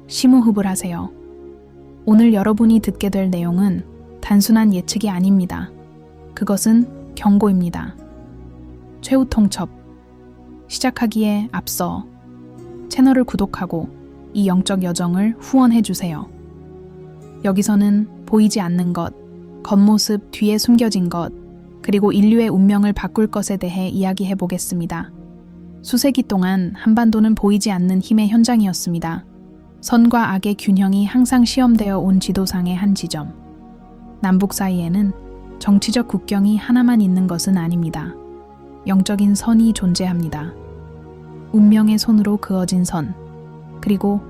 심호흡을 하세요. 오늘 여러분이 듣게 될 내용은 단순한 예측이 아닙니다. 그것은 경고입니다. 최후 통첩. 시작하기에 앞서 채널을 구독하고 이 영적 여정을 후원해 주세요. 여기서는 보이지 않는 것, 겉모습 뒤에 숨겨진 것, 그리고 인류의 운명을 바꿀 것에 대해 이야기해 보겠습니다. 수세기 동안 한반도는 보이지 않는 힘의 현장이었습니다. 선과 악의 균형이 항상 시험되어 온 지도상의 한 지점. 남북 사이에는 정치적 국경이 하나만 있는 것은 아닙니다. 영적인 선이 존재합니다. 운명의 손으로 그어진 선. 그리고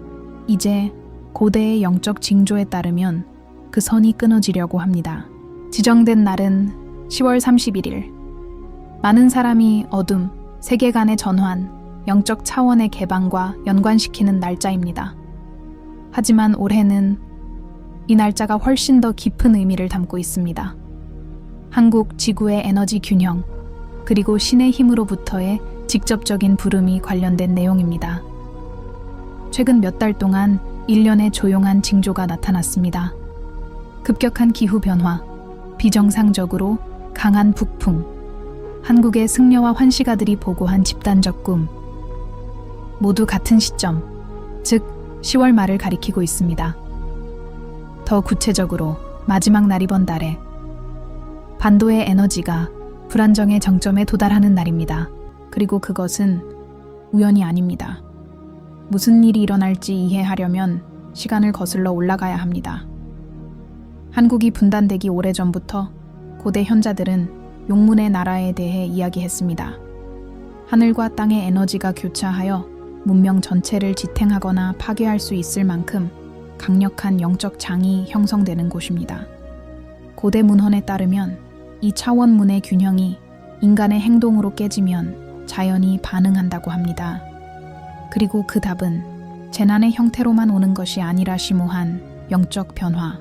이제 고대의 영적 징조에 따르면 그 선이 끊어지려고 합니다. 지정된 날은 10월 31일. 많은 사람이 어둠, 세계관의 전환, 영적 차원의 개방과 연관시키는 날짜입니다. 하지만 올해는 이 날짜가 훨씬 더 깊은 의미를 담고 있습니다. 한국 지구의 에너지 균형, 그리고 신의 힘으로부터의 직접적인 부름이 관련된 내용입니다. 최근 몇 달 동안 일련의 조용한 징조가 나타났습니다. 급격한 기후 변화, 비정상적으로 강한 북풍, 한국의 승려와 환시가들이 보고한 집단적 꿈. 모두 같은 시점, 즉 10월 말을 가리키고 있습니다. 더 구체적으로 마지막 날 이번 달에 반도의 에너지가 불안정의 정점에 도달하는 날입니다. 그리고 그것은 우연이 아닙니다. 무슨 일이 일어날지 이해하려면 시간을 거슬러 올라가야 합니다. 한국이 분단되기 오래전부터 고대 현자들은 용문의 나라에 대해 이야기했습니다. 하늘과 땅의 에너지가 교차하여 문명 전체를 지탱하거나 파괴할 수 있을 만큼 강력한 영적 장이 형성되는 곳입니다. 고대 문헌에 따르면 이 차원문의 균형이 인간의 행동으로 깨지면 자연이 반응한다고 합니다. 그리고 그 답은 재난의 형태로만 오는 것이 아니라 심오한 영적 변화,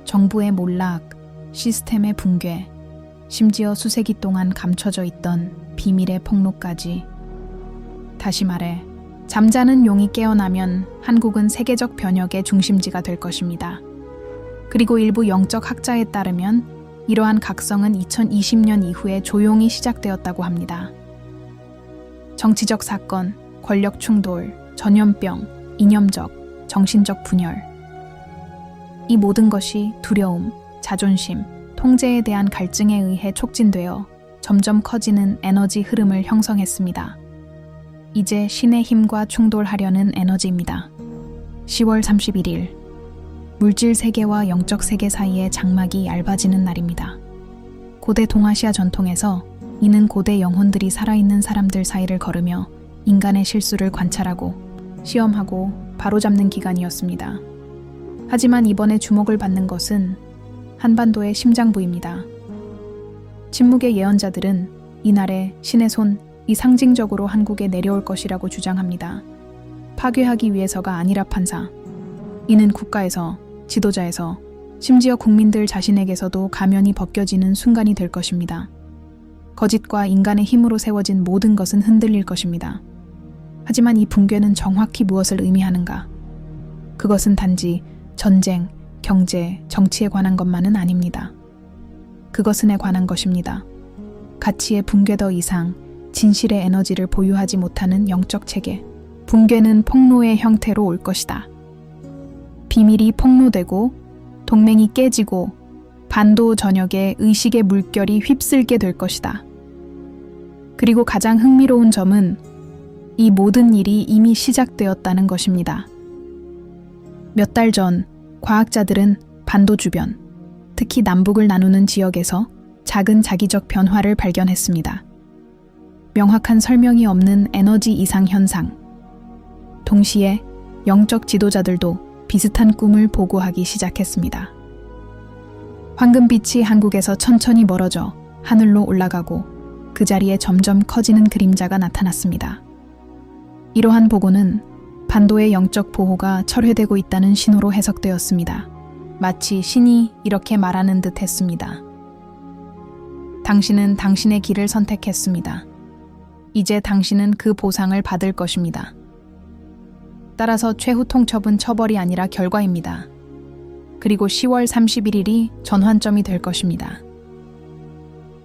정부의 몰락, 시스템의 붕괴, 심지어 수세기 동안 감춰져 있던 비밀의 폭로까지. 다시 말해, 잠자는 용이 깨어나면 한국은 세계적 변혁의 중심지가 될 것입니다. 그리고 일부 영적 학자에 따르면 이러한 각성은 2020년 이후에 조용히 시작되었다고 합니다. 정치적 사건, 권력 충돌, 전염병, 이념적, 정신적 분열. 이 모든 것이 두려움, 자존심, 통제에 대한 갈증에 의해 촉진되어 점점 커지는 에너지 흐름을 형성했습니다. 이제 신의 힘과 충돌하려는 에너지입니다. 10월 31일. 물질 세계와 영적 세계 사이의 장막이 얇아지는 날입니다. 고대 동아시아 전통에서 이는 고대 영혼들이 살아있는 사람들 사이를 걸으며 인간의 실수를 관찰하고 시험하고 바로잡는 기간이었습니다. 하지만 이번에 주목을 받는 것은 한반도의 심장부입니다. 침묵의 예언자들은 이날에 신의 손이 상징적으로 한국에 내려올 것이라고 주장합니다. 파괴하기 위해서가 아니라 판사. 이는 국가에서, 지도자에서, 심지어 국민들 자신에게서도 가면이 벗겨지는 순간이 될 것입니다. 거짓과 인간의 힘으로 세워진 모든 것은 흔들릴 것입니다. 하지만 이 붕괴는 정확히 무엇을 의미하는가? 그것은 단지 전쟁, 경제, 정치에 관한 것만은 아닙니다. 그것은에 관한 것입니다. 가치의 붕괴 더 이상 진실의 에너지를 보유하지 못하는 영적 체계. 붕괴는 폭로의 형태로 올 것이다. 비밀이 폭로되고 동맹이 깨지고 반도 전역에 의식의 물결이 휩쓸게 될 것이다. 그리고 가장 흥미로운 점은 이 모든 일이 이미 시작되었다는 것입니다. 몇 달 전 과학자들은 반도 주변, 특히 남북을 나누는 지역에서 작은 자기적 변화를 발견했습니다. 명확한 설명이 없는 에너지 이상 현상. 동시에 영적 지도자들도 비슷한 꿈을 보고하기 시작했습니다. 황금빛이 한국에서 천천히 멀어져 하늘로 올라가고 그 자리에 점점 커지는 그림자가 나타났습니다. 이러한 보고는 반도의 영적 보호가 철회되고 있다는 신호로 해석되었습니다. 마치 신이 이렇게 말하는 듯 했습니다. 당신은 당신의 길을 선택했습니다. 이제 당신은 그 보상을 받을 것입니다. 따라서 최후 통첩은 처벌이 아니라 결과입니다. 그리고 10월 31일이 전환점이 될 것입니다.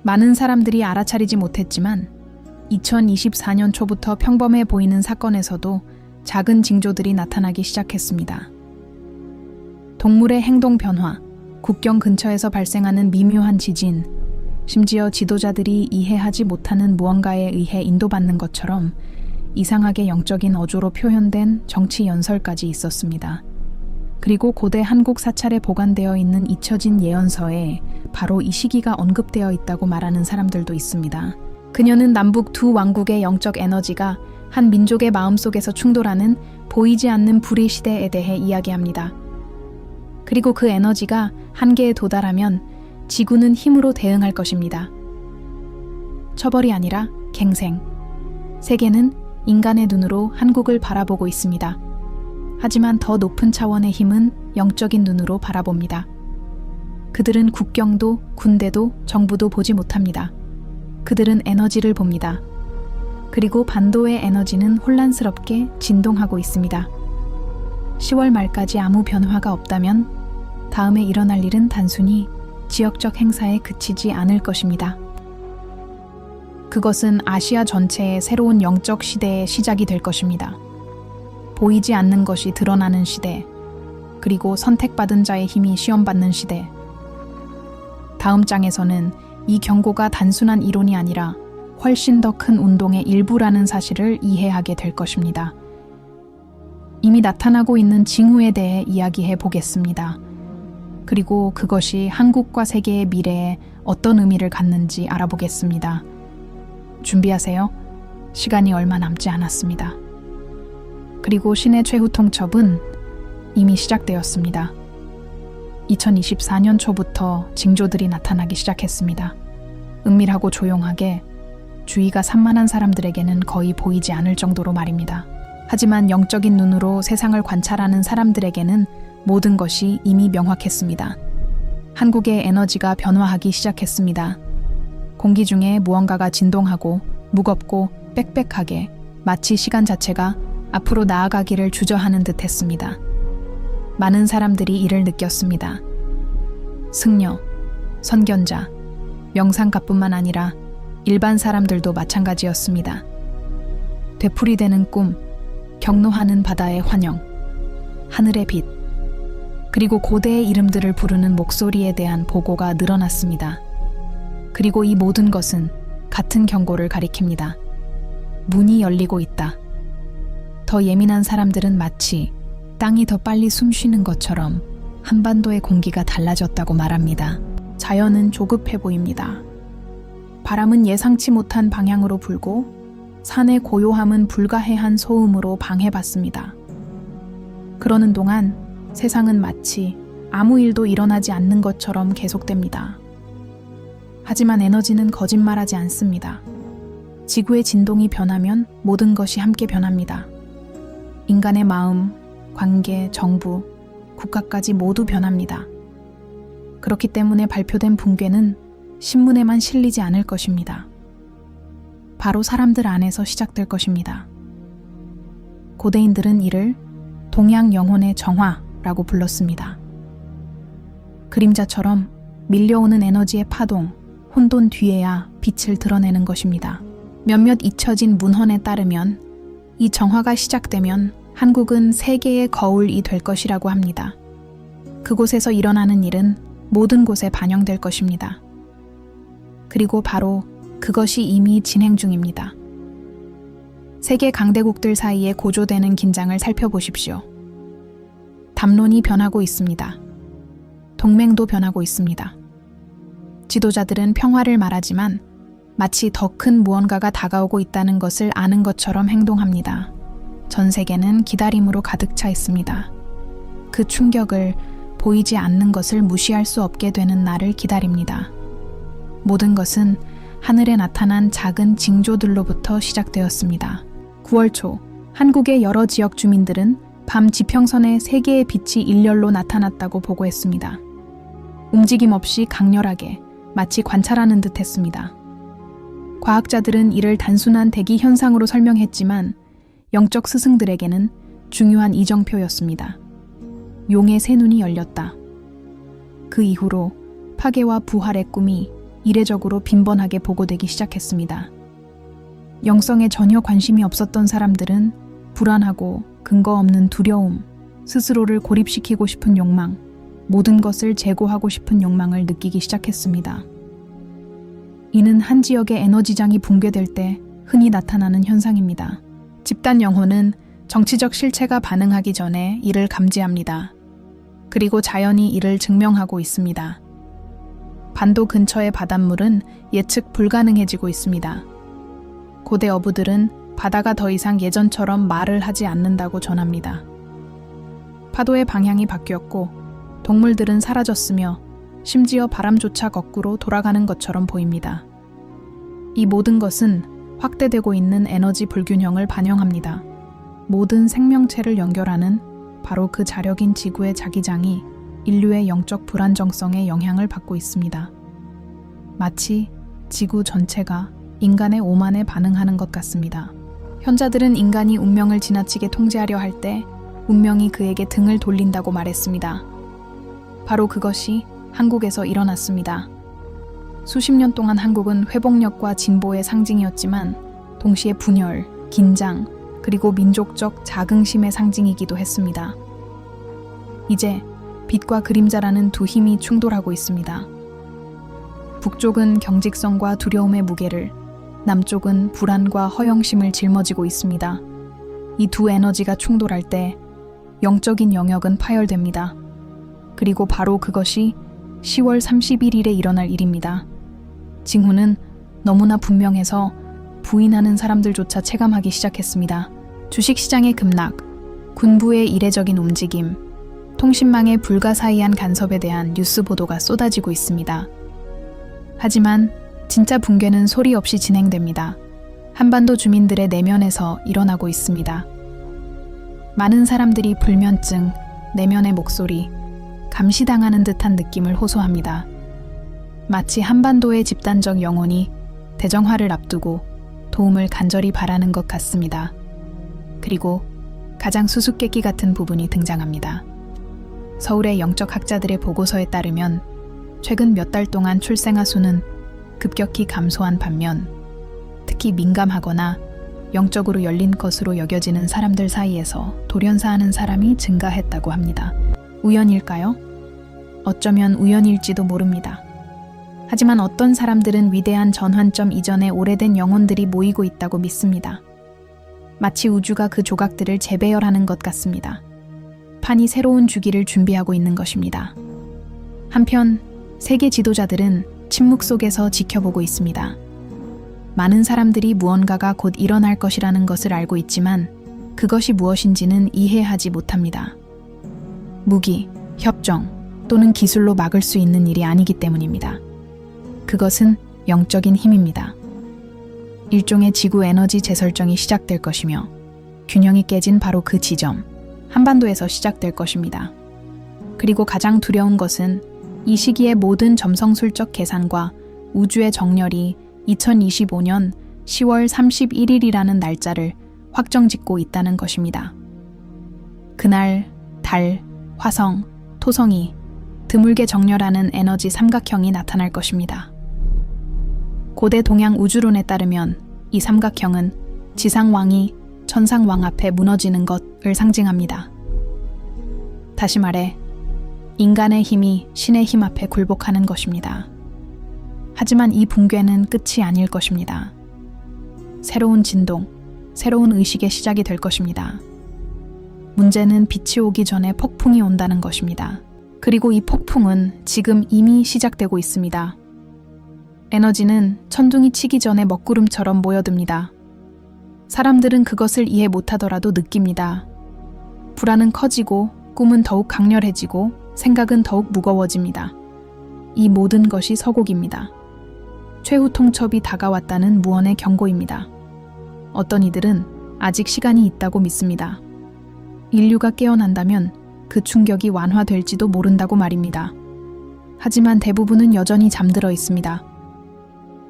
많은 사람들이 알아차리지 못했지만 2024년 초부터 평범해 보이는 사건에서도 작은 징조들이 나타나기 시작했습니다. 동물의 행동 변화, 국경 근처에서 발생하는 미묘한 지진, 심지어 지도자들이 이해하지 못하는 무언가에 의해 인도받는 것처럼 이상하게 영적인 어조로 표현된 정치 연설까지 있었습니다. 그리고 고대 한국 사찰에 보관되어 있는 잊혀진 예언서에 바로 이 시기가 언급되어 있다고 말하는 사람들도 있습니다. 그녀는 남북 두 왕국의 영적 에너지가 한 민족의 마음속에서 충돌하는 보이지 않는 불의 시대에 대해 이야기합니다. 그리고 그 에너지가 한계에 도달하면 지구는 힘으로 대응할 것입니다. 처벌이 아니라 갱생. 세계는 인간의 눈으로 한국을 바라보고 있습니다. 하지만 더 높은 차원의 힘은 영적인 눈으로 바라봅니다. 그들은 국경도 군대도 정부도 보지 못합니다. 그들은 에너지를 봅니다. 그리고 반도의 에너지는 혼란스럽게 진동하고 있습니다. 10월 말까지 아무 변화가 없다면 다음에 일어날 일은 단순히 지역적 행사에 그치지 않을 것입니다. 그것은 아시아 전체의 새로운 영적 시대의 시작이 될 것입니다. 보이지 않는 것이 드러나는 시대, 그리고 선택받은 자의 힘이 시험받는 시대. 다음 장에서는 이 경고가 단순한 이론이 아니라 훨씬 더 큰 운동의 일부라는 사실을 이해하게 될 것입니다. 이미 나타나고 있는 징후에 대해 이야기해 보겠습니다. 그리고 그것이 한국과 세계의 미래에 어떤 의미를 갖는지 알아보겠습니다. 준비하세요. 시간이 얼마 남지 않았습니다. 그리고 신의 최후 통첩은 이미 시작되었습니다. 2024년 초부터 징조들이 나타나기 시작했습니다. 은밀하고 조용하게 주위가 산만한 사람들에게는 거의 보이지 않을 정도로 말입니다. 하지만 영적인 눈으로 세상을 관찰하는 사람들에게는 모든 것이 이미 명확했습니다. 한국의 에너지가 변화하기 시작했습니다. 공기 중에 무언가가 진동하고 무겁고 빽빽하게 마치 시간 자체가 앞으로 나아가기를 주저하는 듯 했습니다. 많은 사람들이 이를 느꼈습니다. 승려, 선견자, 명상가뿐만 아니라 일반 사람들도 마찬가지였습니다. 되풀이되는 꿈, 경로하는 바다의 환영, 하늘의 빛, 그리고 고대의 이름들을 부르는 목소리에 대한 보고가 늘어났습니다. 그리고 이 모든 것은 같은 경고를 가리킵니다. 문이 열리고 있다. 더 예민한 사람들은 마치 땅이 더 빨리 숨쉬는 것처럼 한반도의 공기가 달라졌다고 말합니다. 자연은 조급해 보입니다. 바람은 예상치 못한 방향으로 불고 산의 고요함은 불가해한 소음으로 방해받습니다. 그러는 동안 세상은 마치 아무 일도 일어나지 않는 것처럼 계속됩니다. 하지만 에너지는 거짓말하지 않습니다. 지구의 진동이 변하면 모든 것이 함께 변합니다. 인간의 마음, 관계, 정부, 국가까지 모두 변합니다. 그렇기 때문에 발표된 붕괴는 신문에만 실리지 않을 것입니다. 바로 사람들 안에서 시작될 것입니다. 고대인들은 이를 동양 영혼의 정화라고 불렀습니다. 그림자처럼 밀려오는 에너지의 파동, 혼돈 뒤에야 빛을 드러내는 것입니다. 몇몇 잊혀진 문헌에 따르면 이 정화가 시작되면 한국은 세계의 거울이 될 것이라고 합니다. 그곳에서 일어나는 일은 모든 곳에 반영될 것입니다. 그리고 바로 그것이 이미 진행 중입니다. 세계 강대국들 사이에 고조되는 긴장을 살펴보십시오. 담론이 변하고 있습니다. 동맹도 변하고 있습니다. 지도자들은 평화를 말하지만 마치 더 큰 무언가가 다가오고 있다는 것을 아는 것처럼 행동합니다. 전 세계는 기다림으로 가득 차 있습니다. 그 충격을 보이지 않는 것을 무시할 수 없게 되는 날을 기다립니다. 모든 것은 하늘에 나타난 작은 징조들로부터 시작되었습니다. 9월 초, 한국의 여러 지역 주민들은 밤 지평선에 세 개의 빛이 일렬로 나타났다고 보고했습니다. 움직임 없이 강렬하게, 마치 관찰하는 듯 했습니다. 과학자들은 이를 단순한 대기 현상으로 설명했지만 영적 스승들에게는 중요한 이정표였습니다. 용의 새 눈이 열렸다. 그 이후로 파괴와 부활의 꿈이 이례적으로 빈번하게 보고되기 시작했습니다. 영성에 전혀 관심이 없었던 사람들은 불안하고 근거 없는 두려움, 스스로를 고립시키고 싶은 욕망, 모든 것을 제고하고 싶은 욕망을 느끼기 시작했습니다. 이는 한 지역의 에너지장이 붕괴될 때 흔히 나타나는 현상입니다. 집단 영혼은 정치적 실체가 반응하기 전에 이를 감지합니다. 그리고 자연이 이를 증명하고 있습니다. 반도 근처의 바닷물은 예측 불가능해지고 있습니다. 고대 어부들은 바다가 더 이상 예전처럼 말을 하지 않는다고 전합니다. 파도의 방향이 바뀌었고 동물들은 사라졌으며 심지어 바람조차 거꾸로 돌아가는 것처럼 보입니다. 이 모든 것은 확대되고 있는 에너지 불균형을 반영합니다. 모든 생명체를 연결하는 바로 그 자력인 지구의 자기장이 인류의 영적 불안정성에 영향을 받고 있습니다. 마치 지구 전체가 인간의 오만에 반응하는 것 같습니다. 현자들은 인간이 운명을 지나치게 통제하려 할 때 운명이 그에게 등을 돌린다고 말했습니다. 바로 그것이 한국에서 일어났습니다. 수십 년 동안 한국은 회복력과 진보의 상징이었지만 동시에 분열, 긴장, 그리고 민족적 자긍심의 상징이기도 했습니다. 이제 빛과 그림자라는 두 힘이 충돌하고 있습니다. 북쪽은 경직성과 두려움의 무게를, 남쪽은 불안과 허영심을 짊어지고 있습니다. 이 두 에너지가 충돌할 때 영적인 영역은 파열됩니다. 그리고 바로 그것이 10월 31일에 일어날 일입니다. 징후는 너무나 분명해서 부인하는 사람들조차 체감하기 시작했습니다. 주식시장의 급락, 군부의 이례적인 움직임, 통신망의 불가사의한 간섭에 대한 뉴스 보도가 쏟아지고 있습니다. 하지만 진짜 붕괴는 소리 없이 진행됩니다. 한반도 주민들의 내면에서 일어나고 있습니다. 많은 사람들이 불면증, 내면의 목소리, 감시당하는 듯한 느낌을 호소합니다. 마치 한반도의 집단적 영혼이 대정화를 앞두고 도움을 간절히 바라는 것 같습니다. 그리고 가장 수수께끼 같은 부분이 등장합니다. 서울의 영적 학자들의 보고서에 따르면 최근 몇 달 동안 출생아 수는 급격히 감소한 반면 특히 민감하거나 영적으로 열린 것으로 여겨지는 사람들 사이에서 돌연사하는 사람이 증가했다고 합니다. 우연일까요? 어쩌면 우연일지도 모릅니다. 하지만 어떤 사람들은 위대한 전환점 이전에 오래된 영혼들이 모이고 있다고 믿습니다. 마치 우주가 그 조각들을 재배열하는 것 같습니다. 판이 새로운 주기를 준비하고 있는 것입니다. 한편 세계 지도자들은 침묵 속에서 지켜보고 있습니다. 많은 사람들이 무언가가 곧 일어날 것이라는 것을 알고 있지만 그것이 무엇인지는 이해하지 못합니다. 무기, 협정 또는 기술로 막을 수 있는 일이 아니기 때문입니다. 그것은 영적인 힘입니다. 일종의 지구 에너지 재설정이 시작될 것이며 균형이 깨진 바로 그 지점, 한반도에서 시작될 것입니다. 그리고 가장 두려운 것은 이 시기의 모든 점성술적 계산과 우주의 정렬이 2025년 10월 31일이라는 날짜를 확정짓고 있다는 것입니다. 그날 달, 화성, 토성이 드물게 정렬하는 에너지 삼각형이 나타날 것입니다. 고대 동양 우주론에 따르면 이 삼각형은 지상왕이 천상왕 앞에 무너지는 것을 상징합니다. 다시 말해 인간의 힘이 신의 힘 앞에 굴복하는 것입니다. 하지만 이 붕괴는 끝이 아닐 것입니다. 새로운 진동, 새로운 의식의 시작이 될 것입니다. 문제는 빛이 오기 전에 폭풍이 온다는 것입니다. 그리고 이 폭풍은 지금 이미 시작되고 있습니다. 에너지는 천둥이 치기 전에 먹구름처럼 모여듭니다. 사람들은 그것을 이해 못하더라도 느낍니다. 불안은 커지고 꿈은 더욱 강렬해지고 생각은 더욱 무거워집니다. 이 모든 것이 서곡입니다. 최후 통첩이 다가왔다는 무언의 경고입니다. 어떤 이들은 아직 시간이 있다고 믿습니다. 인류가 깨어난다면 그 충격이 완화될지도 모른다고 말입니다. 하지만 대부분은 여전히 잠들어 있습니다.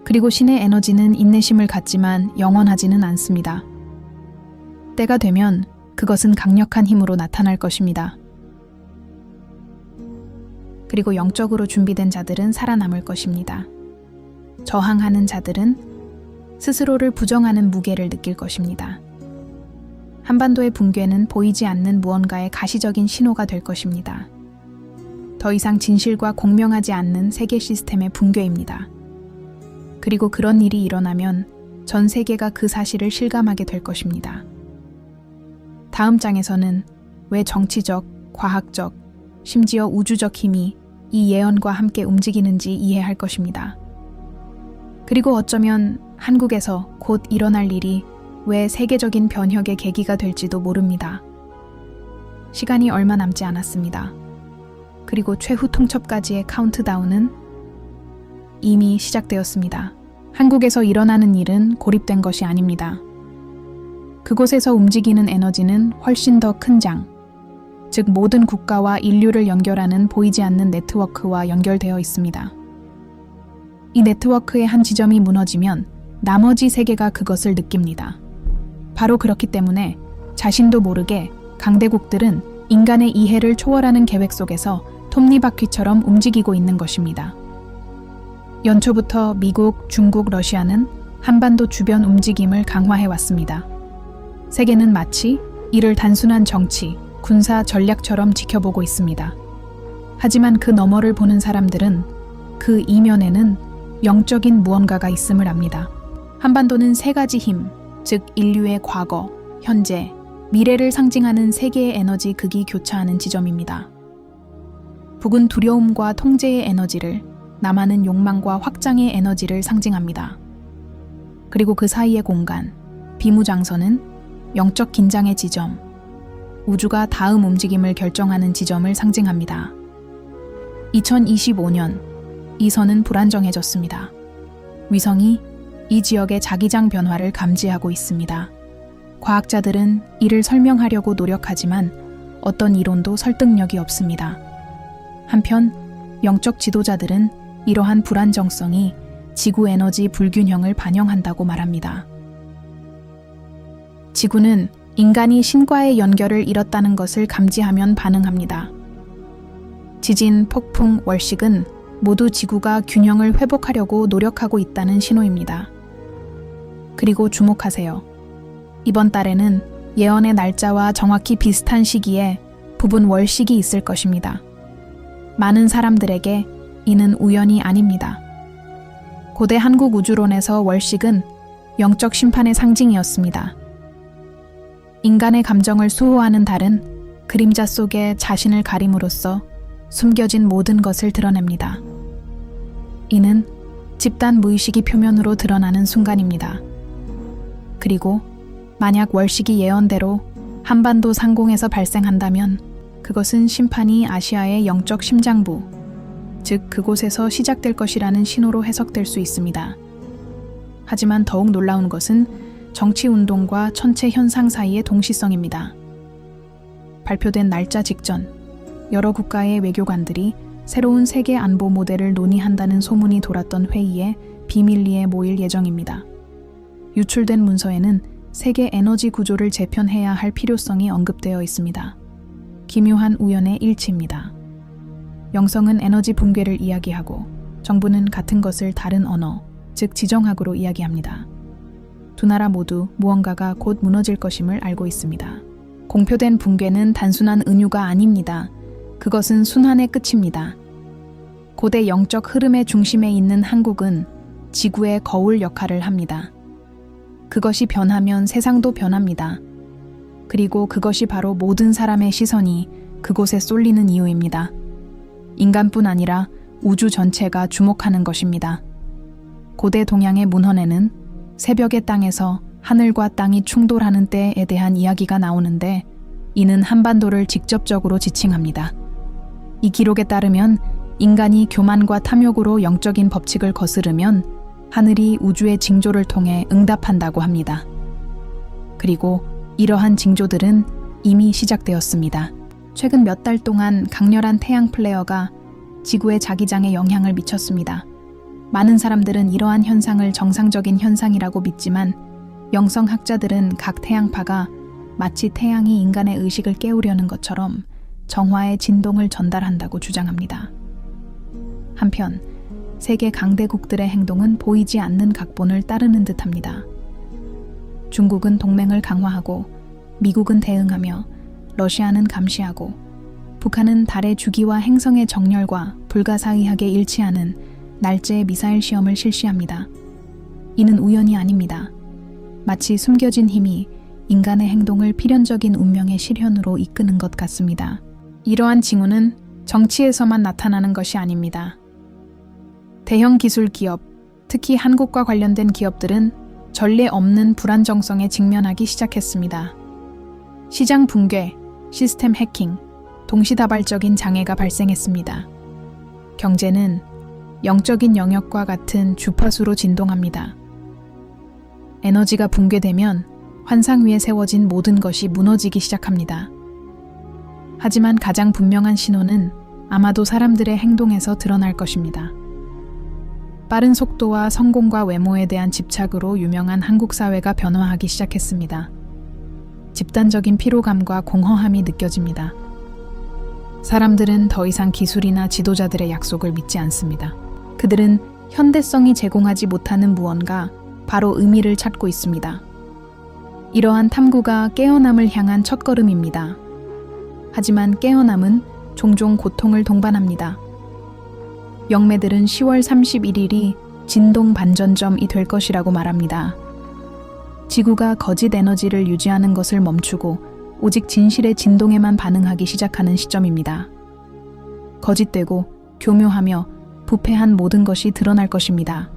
그리고 신의 에너지는 인내심을 갖지만 영원하지는 않습니다. 때가 되면 그것은 강력한 힘으로 나타날 것입니다. 그리고 영적으로 준비된 자들은 살아남을 것입니다. 저항하는 자들은 스스로를 부정하는 무게를 느낄 것입니다. 한반도의 붕괴는 보이지 않는 무언가의 가시적인 신호가 될 것입니다. 더 이상 진실과 공명하지 않는 세계 시스템의 붕괴입니다. 그리고 그런 일이 일어나면 전 세계가 그 사실을 실감하게 될 것입니다. 다음 장에서는 왜 정치적, 과학적, 심지어 우주적 힘이 이 예언과 함께 움직이는지 이해할 것입니다. 그리고 어쩌면 한국에서 곧 일어날 일이 왜 세계적인 변혁의 계기가 될지도 모릅니다. 시간이 얼마 남지 않았습니다. 그리고 최후 통첩까지의 카운트다운은 이미 시작되었습니다. 한국에서 일어나는 일은 고립된 것이 아닙니다. 그곳에서 움직이는 에너지는 훨씬 더 큰 장, 즉 모든 국가와 인류를 연결하는 보이지 않는 네트워크와 연결되어 있습니다. 이 네트워크의 한 지점이 무너지면 나머지 세계가 그것을 느낍니다. 바로 그렇기 때문에 자신도 모르게 강대국들은 인간의 이해를 초월하는 계획 속에서 톱니바퀴처럼 움직이고 있는 것입니다. 연초부터 미국, 중국, 러시아는 한반도 주변 움직임을 강화해왔습니다. 세계는 마치 이를 단순한 정치, 군사 전략처럼 지켜보고 있습니다. 하지만 그 너머를 보는 사람들은 그 이면에는 영적인 무언가가 있음을 압니다. 한반도는 세 가지 힘, 즉 인류의 과거, 현재, 미래를 상징하는 세계의 에너지 극이 교차하는 지점입니다. 북은 두려움과 통제의 에너지를, 남한은 욕망과 확장의 에너지를 상징합니다. 그리고 그 사이의 공간, 비무장선은 영적 긴장의 지점, 우주가 다음 움직임을 결정하는 지점을 상징합니다. 2025년, 이 선은 불안정해졌습니다. 위성이 이 지역의 자기장 변화를 감지하고 있습니다. 과학자들은 이를 설명하려고 노력하지만 어떤 이론도 설득력이 없습니다. 한편 영적 지도자들은 이러한 불안정성이 지구 에너지 불균형을 반영한다고 말합니다. 지구는 인간이 신과의 연결을 잃었다는 것을 감지하면 반응합니다. 지진, 폭풍, 월식은 모두 지구가 균형을 회복하려고 노력하고 있다는 신호입니다. 그리고 주목하세요. 이번 달에는 예언의 날짜와 정확히 비슷한 시기에 부분 월식이 있을 것입니다. 많은 사람들에게 이는 우연이 아닙니다. 고대 한국 우주론에서 월식은 영적 심판의 상징이었습니다. 인간의 감정을 수호하는 달은 그림자 속에 자신을 가림으로써 숨겨진 모든 것을 드러냅니다. 이는 집단 무의식이 표면으로 드러나는 순간입니다. 그리고 만약 월식이 예언대로 한반도 상공에서 발생한다면 그것은 심판이 아시아의 영적 심장부, 즉 그곳에서 시작될 것이라는 신호로 해석될 수 있습니다. 하지만 더욱 놀라운 것은 정치운동과 천체 현상 사이의 동시성입니다. 발표된 날짜 직전, 여러 국가의 외교관들이 새로운 세계 안보 모델을 논의한다는 소문이 돌았던 회의에 비밀리에 모일 예정입니다. 유출된 문서에는 세계 에너지 구조를 재편해야 할 필요성이 언급되어 있습니다. 기묘한 우연의 일치입니다. 영성은 에너지 붕괴를 이야기하고 정부는 같은 것을 다른 언어, 즉 지정학으로 이야기합니다. 두 나라 모두 무언가가 곧 무너질 것임을 알고 있습니다. 공표된 붕괴는 단순한 은유가 아닙니다. 그것은 순환의 끝입니다. 고대 영적 흐름의 중심에 있는 한국은 지구의 거울 역할을 합니다. 그것이 변하면 세상도 변합니다. 그리고 그것이 바로 모든 사람의 시선이 그곳에 쏠리는 이유입니다. 인간뿐 아니라 우주 전체가 주목하는 것입니다. 고대 동양의 문헌에는 새벽의 땅에서 하늘과 땅이 충돌하는 때에 대한 이야기가 나오는데 이는 한반도를 직접적으로 지칭합니다. 이 기록에 따르면 인간이 교만과 탐욕으로 영적인 법칙을 거스르면 하늘이 우주의 징조를 통해 응답한다고 합니다. 그리고 이러한 징조들은 이미 시작되었습니다. 최근 몇 달 동안 강렬한 태양 플레어가 지구의 자기장에 영향을 미쳤습니다. 많은 사람들은 이러한 현상을 정상적인 현상이라고 믿지만 영성학자들은 각 태양파가 마치 태양이 인간의 의식을 깨우려는 것처럼 정화의 진동을 전달한다고 주장합니다. 한편 세계 강대국들의 행동은 보이지 않는 각본을 따르는 듯합니다. 중국은 동맹을 강화하고 미국은 대응하며 러시아는 감시하고 북한은 달의 주기와 행성의 정렬과 불가사의하게 일치하는 날짜의 미사일 시험을 실시합니다. 이는 우연이 아닙니다. 마치 숨겨진 힘이 인간의 행동을 필연적인 운명의 실현으로 이끄는 것 같습니다. 이러한 징후는 정치에서만 나타나는 것이 아닙니다. 대형 기술 기업, 특히 한국과 관련된 기업들은 전례 없는 불안정성에 직면하기 시작했습니다. 시장 붕괴, 시스템 해킹, 동시다발적인 장애가 발생했습니다. 경제는 영적인 영역과 같은 주파수로 진동합니다. 에너지가 붕괴되면 환상 위에 세워진 모든 것이 무너지기 시작합니다. 하지만 가장 분명한 신호는 아마도 사람들의 행동에서 드러날 것입니다. 빠른 속도와 성공과 외모에 대한 집착으로 유명한 한국 사회가 변화하기 시작했습니다. 집단적인 피로감과 공허함이 느껴집니다. 사람들은 더 이상 기술이나 지도자들의 약속을 믿지 않습니다. 그들은 현대성이 제공하지 못하는 무언가, 바로 의미를 찾고 있습니다. 이러한 탐구가 깨어남을 향한 첫걸음입니다. 하지만 깨어남은 종종 고통을 동반합니다. 영매들은 10월 31일이 진동 반전점이 될 것이라고 말합니다. 지구가 거짓 에너지를 유지하는 것을 멈추고 오직 진실의 진동에만 반응하기 시작하는 시점입니다. 거짓되고 교묘하며 부패한 모든 것이 드러날 것입니다.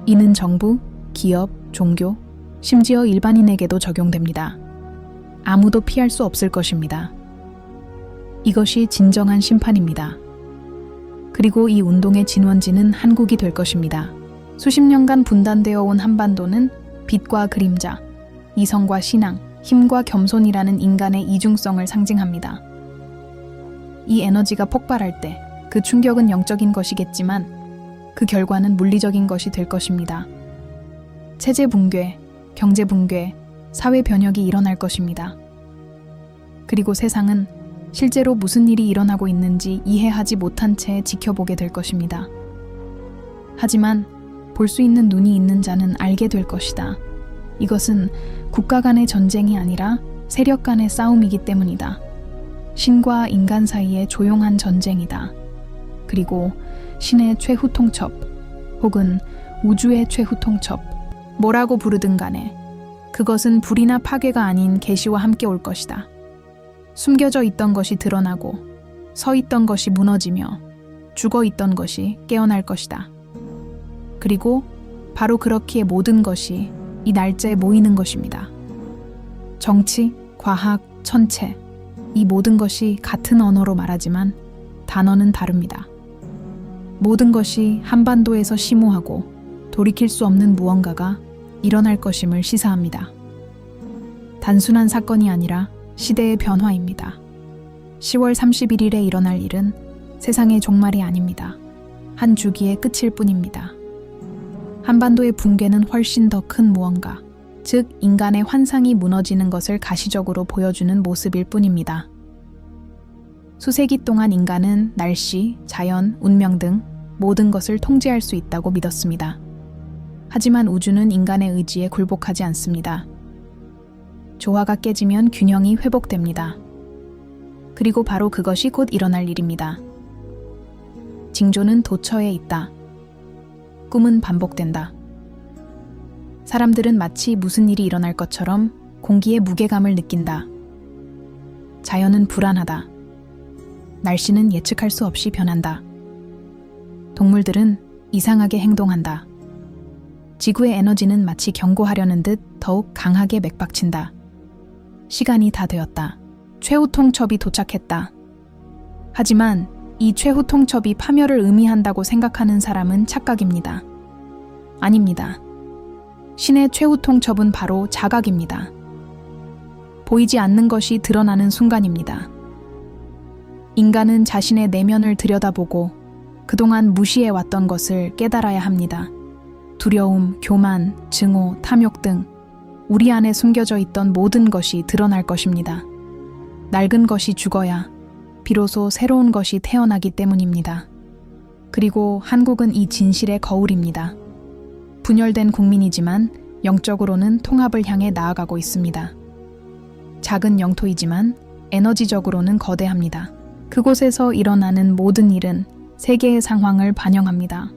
이는 정부, 기업, 종교, 심지어 일반인에게도 적용됩니다. 아무도 피할 수 없을 것입니다. 이것이 진정한 심판입니다. 그리고 이 운동의 진원지는 한국이 될 것입니다. 수십 년간 분단되어 온 한반도는 빛과 그림자, 이성과 신앙, 힘과 겸손이라는 인간의 이중성을 상징합니다. 이 에너지가 폭발할 때 그 충격은 영적인 것이겠지만 그 결과는 물리적인 것이 될 것입니다. 체제 붕괴, 경제 붕괴, 사회 변혁이 일어날 것입니다. 그리고 세상은 실제로 무슨 일이 일어나고 있는지 이해하지 못한 채 지켜보게 될 것입니다. 하지만 볼 수 있는 눈이 있는 자는 알게 될 것이다. 이것은 국가 간의 전쟁이 아니라 세력 간의 싸움이기 때문이다. 신과 인간 사이의 조용한 전쟁이다. 그리고 신의 최후 통첩, 혹은 우주의 최후 통첩, 뭐라고 부르든 간에 그것은 불이나 파괴가 아닌 계시와 함께 올 것이다. 숨겨져 있던 것이 드러나고 서 있던 것이 무너지며 죽어 있던 것이 깨어날 것이다. 그리고 바로 그렇기에 모든 것이 이 날짜에 모이는 것입니다. 정치, 과학, 천체, 이 모든 것이 같은 언어로 말하지만 단어는 다릅니다. 모든 것이 한반도에서 심오하고 돌이킬 수 없는 무언가가 일어날 것임을 시사합니다. 단순한 사건이 아니라 시대의 변화입니다. 10월 31일에 일어날 일은 세상의 종말이 아닙니다. 한 주기의 끝일 뿐입니다. 한반도의 붕괴는 훨씬 더 큰 무언가, 즉 인간의 환상이 무너지는 것을 가시적으로 보여주는 모습일 뿐입니다. 수세기 동안 인간은 날씨, 자연, 운명 등 모든 것을 통제할 수 있다고 믿었습니다. 하지만 우주는 인간의 의지에 굴복하지 않습니다. 조화가 깨지면 균형이 회복됩니다. 그리고 바로 그것이 곧 일어날 일입니다. 징조는 도처에 있다. 꿈은 반복된다. 사람들은 마치 무슨 일이 일어날 것처럼 공기의 무게감을 느낀다. 자연은 불안하다. 날씨는 예측할 수 없이 변한다. 동물들은 이상하게 행동한다. 지구의 에너지는 마치 경고하려는 듯 더욱 강하게 맥박친다. 시간이 다 되었다. 최후 통첩이 도착했다. 하지만 이 최후 통첩이 파멸을 의미한다고 생각하는 사람은 착각입니다. 아닙니다. 신의 최후 통첩은 바로 자각입니다. 보이지 않는 것이 드러나는 순간입니다. 인간은 자신의 내면을 들여다보고 그동안 무시해왔던 것을 깨달아야 합니다. 두려움, 교만, 증오, 탐욕 등 우리 안에 숨겨져 있던 모든 것이 드러날 것입니다. 낡은 것이 죽어야 비로소 새로운 것이 태어나기 때문입니다. 그리고 한국은 이 진실의 거울입니다. 분열된 국민이지만 영적으로는 통합을 향해 나아가고 있습니다. 작은 영토이지만 에너지적으로는 거대합니다. 그곳에서 일어나는 모든 일은 세계의 상황을 반영합니다.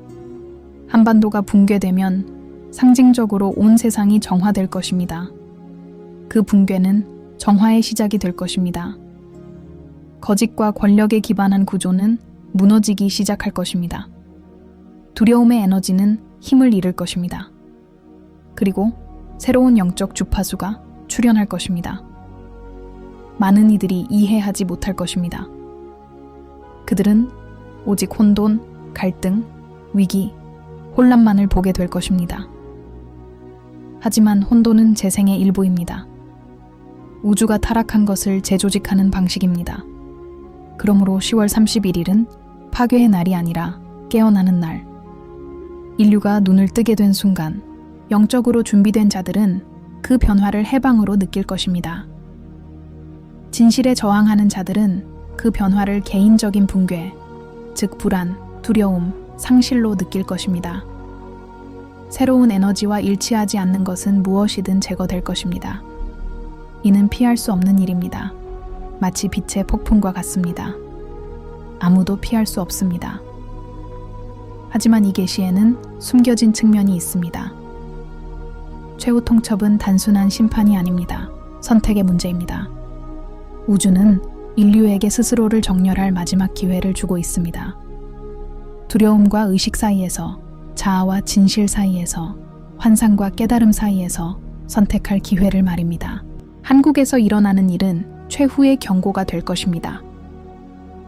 한반도가 붕괴되면 상징적으로 온 세상이 정화될 것입니다. 그 붕괴는 정화의 시작이 될 것입니다. 거짓과 권력에 기반한 구조는 무너지기 시작할 것입니다. 두려움의 에너지는 힘을 잃을 것입니다. 그리고 새로운 영적 주파수가 출현할 것입니다. 많은 이들이 이해하지 못할 것입니다. 그들은 오직 혼돈, 갈등, 위기, 혼란만을 보게 될 것입니다. 하지만 혼돈은 재생의 일부입니다. 우주가 타락한 것을 재조직하는 방식입니다. 그러므로 10월 31일은 파괴의 날이 아니라 깨어나는 날. 인류가 눈을 뜨게 된 순간, 영적으로 준비된 자들은 그 변화를 해방으로 느낄 것입니다. 진실에 저항하는 자들은 그 변화를 개인적인 붕괴, 즉 불안, 두려움, 상실로 느낄 것입니다. 새로운 에너지와 일치하지 않는 것은 무엇이든 제거될 것입니다. 이는 피할 수 없는 일입니다. 마치 빛의 폭풍과 같습니다. 아무도 피할 수 없습니다. 하지만 이 계시에는 숨겨진 측면이 있습니다. 최후 통첩은 단순한 심판이 아닙니다. 선택의 문제입니다. 우주는 인류에게 스스로를 정렬할 마지막 기회를 주고 있습니다. 두려움과 의식 사이에서, 자아와 진실 사이에서, 환상과 깨달음 사이에서 선택할 기회를 말입니다. 한국에서 일어나는 일은 최후의 경고가 될 것입니다.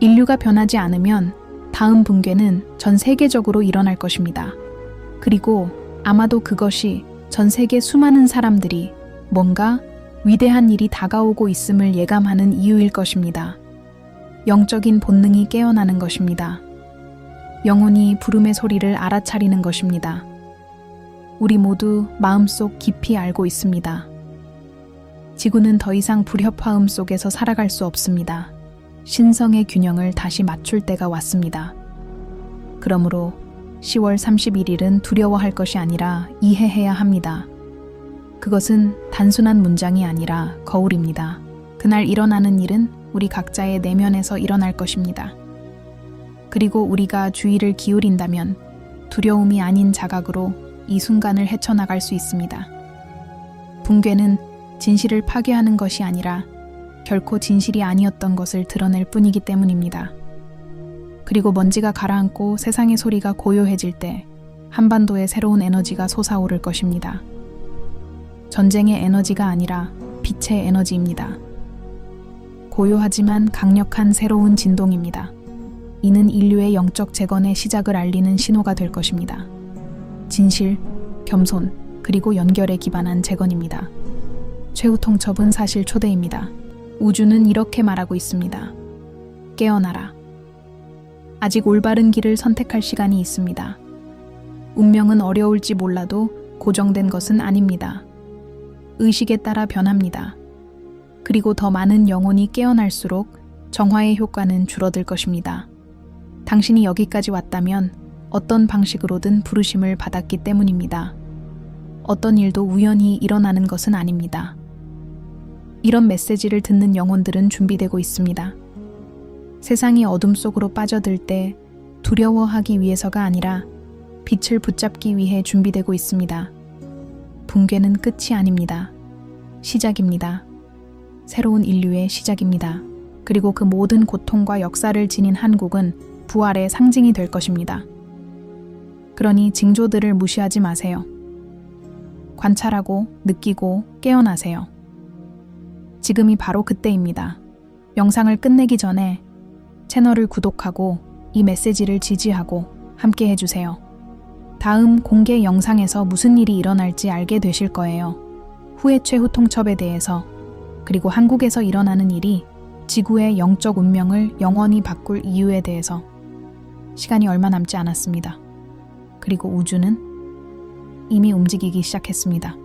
인류가 변하지 않으면 다음 붕괴는 전 세계적으로 일어날 것입니다. 그리고 아마도 그것이 전 세계 수많은 사람들이 뭔가 위대한 일이 다가오고 있음을 예감하는 이유일 것입니다. 영적인 본능이 깨어나는 것입니다. 영혼이 부름의 소리를 알아차리는 것입니다. 우리 모두 마음속 깊이 알고 있습니다. 지구는 더 이상 불협화음 속에서 살아갈 수 없습니다. 신성의 균형을 다시 맞출 때가 왔습니다. 그러므로 10월 31일은 두려워할 것이 아니라 이해해야 합니다. 그것은 단순한 문장이 아니라 거울입니다. 그날 일어나는 일은 우리 각자의 내면에서 일어날 것입니다. 그리고 우리가 주의를 기울인다면 두려움이 아닌 자각으로 이 순간을 헤쳐나갈 수 있습니다. 붕괴는 진실을 파괴하는 것이 아니라 결코 진실이 아니었던 것을 드러낼 뿐이기 때문입니다. 그리고 먼지가 가라앉고 세상의 소리가 고요해질 때 한반도에 새로운 에너지가 솟아오를 것입니다. 전쟁의 에너지가 아니라 빛의 에너지입니다. 고요하지만 강력한 새로운 진동입니다. 이는 인류의 영적 재건의 시작을 알리는 신호가 될 것입니다. 진실, 겸손, 그리고 연결에 기반한 재건입니다. 최후 통첩은 사실 초대입니다. 우주는 이렇게 말하고 있습니다. 깨어나라. 아직 올바른 길을 선택할 시간이 있습니다. 운명은 어려울지 몰라도 고정된 것은 아닙니다. 의식에 따라 변합니다. 그리고 더 많은 영혼이 깨어날수록 정화의 효과는 줄어들 것입니다. 당신이 여기까지 왔다면 어떤 방식으로든 부르심을 받았기 때문입니다. 어떤 일도 우연히 일어나는 것은 아닙니다. 이런 메시지를 듣는 영혼들은 준비되고 있습니다. 세상이 어둠 속으로 빠져들 때 두려워하기 위해서가 아니라 빛을 붙잡기 위해 준비되고 있습니다. 붕괴는 끝이 아닙니다. 시작입니다. 새로운 인류의 시작입니다. 그리고 그 모든 고통과 역사를 지닌 한국은 부활의 상징이 될 것입니다. 그러니 징조들을 무시하지 마세요. 관찰하고 느끼고 깨어나세요. 지금이 바로 그때입니다. 영상을 끝내기 전에 채널을 구독하고 이 메시지를 지지하고 함께 해주세요. 다음 공개 영상에서 무슨 일이 일어날지 알게 되실 거예요. 후의 최후 통첩에 대해서, 그리고 한국에서 일어나는 일이 지구의 영적 운명을 영원히 바꿀 이유에 대해서. 시간이 얼마 남지 않았습니다. 그리고 우주는 이미 움직이기 시작했습니다.